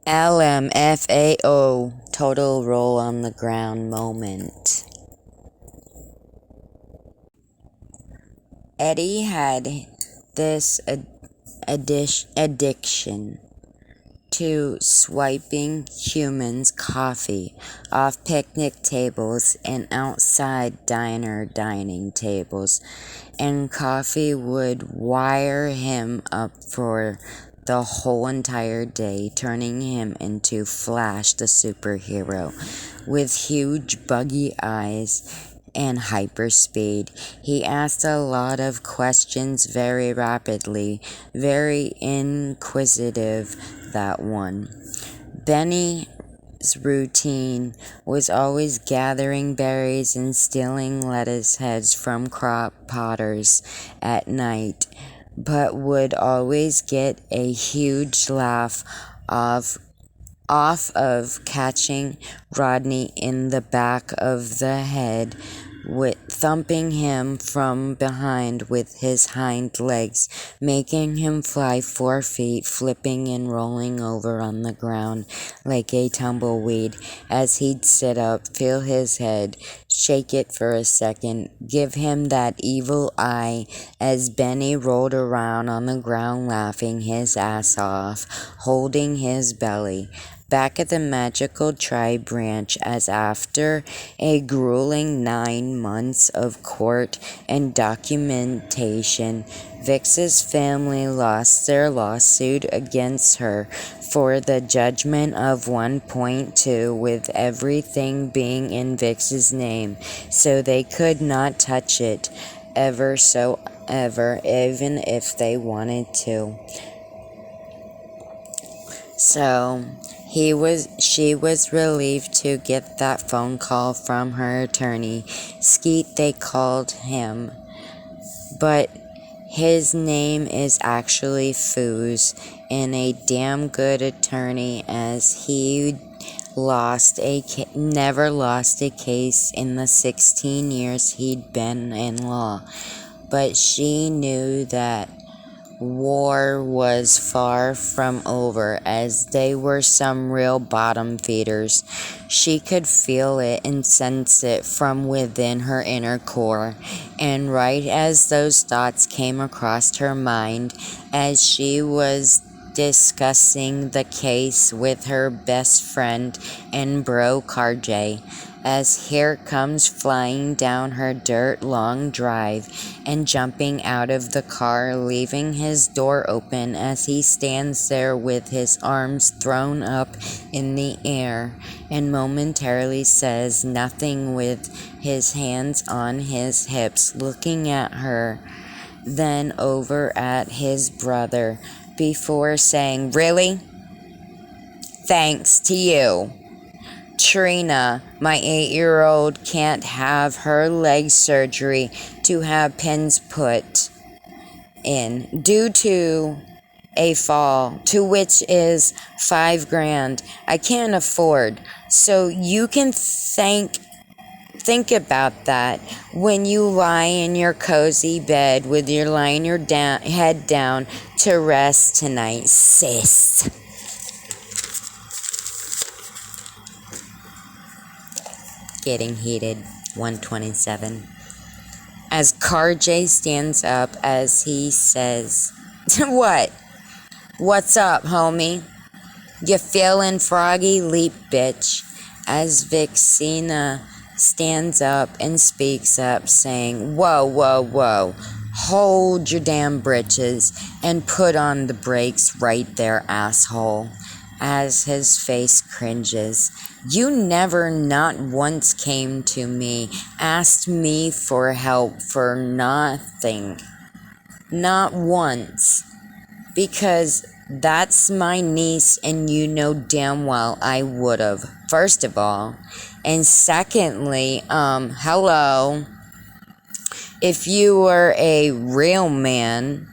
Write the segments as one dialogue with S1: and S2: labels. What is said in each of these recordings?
S1: Lmfao, total roll on the ground moment. Eddie had this addiction to swiping humans' coffee off picnic tables and outside dining tables, and coffee would wire him up for the whole entire day, turning him into Flash the superhero with huge buggy eyes and hyperspeed. He asked a lot of questions very rapidly, very inquisitive, that one. Benny's routine was always gathering berries and stealing lettuce heads from crop potters at night, but would always get a huge laugh off of catching Rodney in the back of the head, with thumping him from behind with his hind legs, making him fly 4 feet, flipping and rolling over on the ground like a tumbleweed as he'd sit up, feel his head, shake it for a second, give him that evil eye as Benny rolled around on the ground laughing his ass off, holding his belly. Back at the Magical Tribe Ranch, as after a grueling 9 months of court and documentation, Vix's family lost their lawsuit against her for the judgment of 1.2, with everything being in Vix's name, so they could not touch it ever, even if they wanted to. So she was relieved to get that phone call from her attorney. Skeet, they called him, but his name is actually Foos, and a damn good attorney, as he never lost a case in the 16 years he'd been in law. But she knew that war was far from over, as they were some real bottom feeders. She could feel it and sense it from within her inner core, and right as those thoughts came across her mind, as she was discussing the case with her best friend and bro Karjay, as here comes flying down her dirt long drive and jumping out of the car, leaving his door open as he stands there with his arms thrown up in the air, and momentarily says nothing with his hands on his hips, looking at her, then over at his brother, before saying, "Really? Thanks to you. Trina, my 8-year-old, can't have her leg surgery to have pins put in due to a fall, to which is $5,000 I can't afford. So you can think about that when you lie in your cozy bed with your head down to rest tonight, sis." Getting heated, 127. As Karjay stands up as he says, "What? What's up, homie? You feeling froggy? Leap, bitch." As Vixina stands up and speaks up, saying, "Whoa, whoa, whoa. Hold your damn britches and put on the brakes right there, asshole." As his face cringes, "You never not once came to me, asked me for help for nothing. Not once. Because that's my niece and you know damn well I would've, first of all. And secondly, hello. If you were a real man,"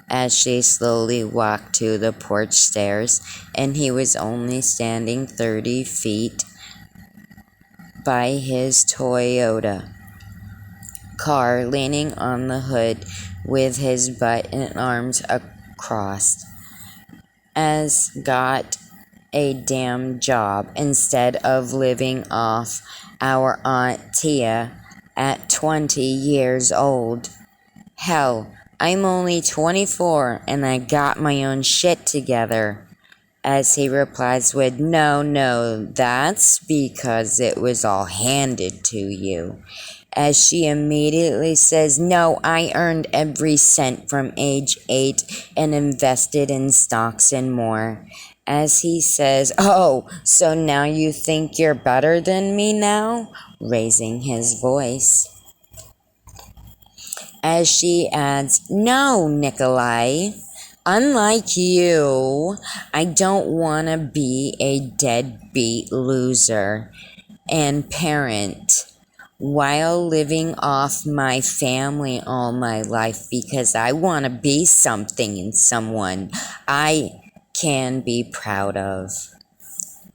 S1: as she slowly walked to the porch stairs, and he was only standing 30 feet by his Toyota car, leaning on the hood with his butt and arms crossed, as got a damn job instead of living off our Aunt Tia at 20 years old. Hell, I'm only 24 and I got my own shit together. As he replies with, no, that's because it was all handed to you. As she immediately says, no, I earned every cent from age 8 and invested in stocks and more. As he says, oh, so now you think you're better than me now? Raising his voice. As she adds, no, Nikolai. Unlike you, I don't want to be a deadbeat loser and parent while living off my family all my life because I want to be something and someone I can be proud of.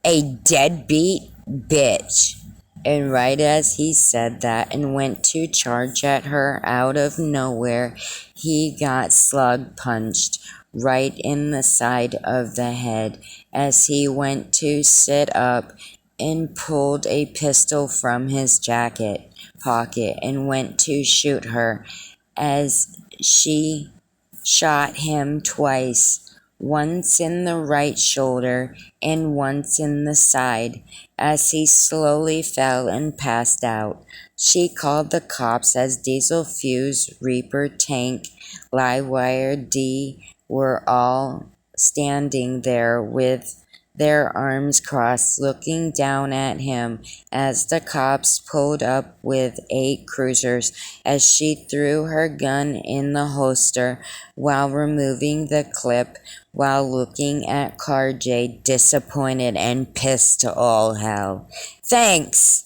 S1: A deadbeat bitch. And right as he said that and went to charge at her out of nowhere, he got slug punched right in the side of the head as he went to sit up and pulled a pistol from his jacket pocket and went to shoot her as she shot him twice, once in the right shoulder and once in the side, as he slowly fell and passed out. She called the cops as Diesel Fuse, Reaper Tank, Livewire D were all standing there with their arms crossed, looking down at him as the cops pulled up with 8 cruisers as she threw her gun in the holster while removing the clip while looking at CarJ disappointed and pissed to all hell. Thanks.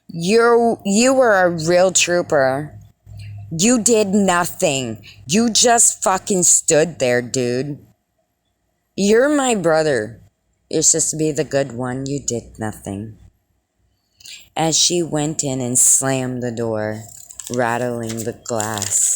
S1: You were a real trooper. You did nothing. You just fucking stood there, dude. You're my brother. You're supposed to be the good one. You did nothing. As she went in and slammed the door, rattling the glass.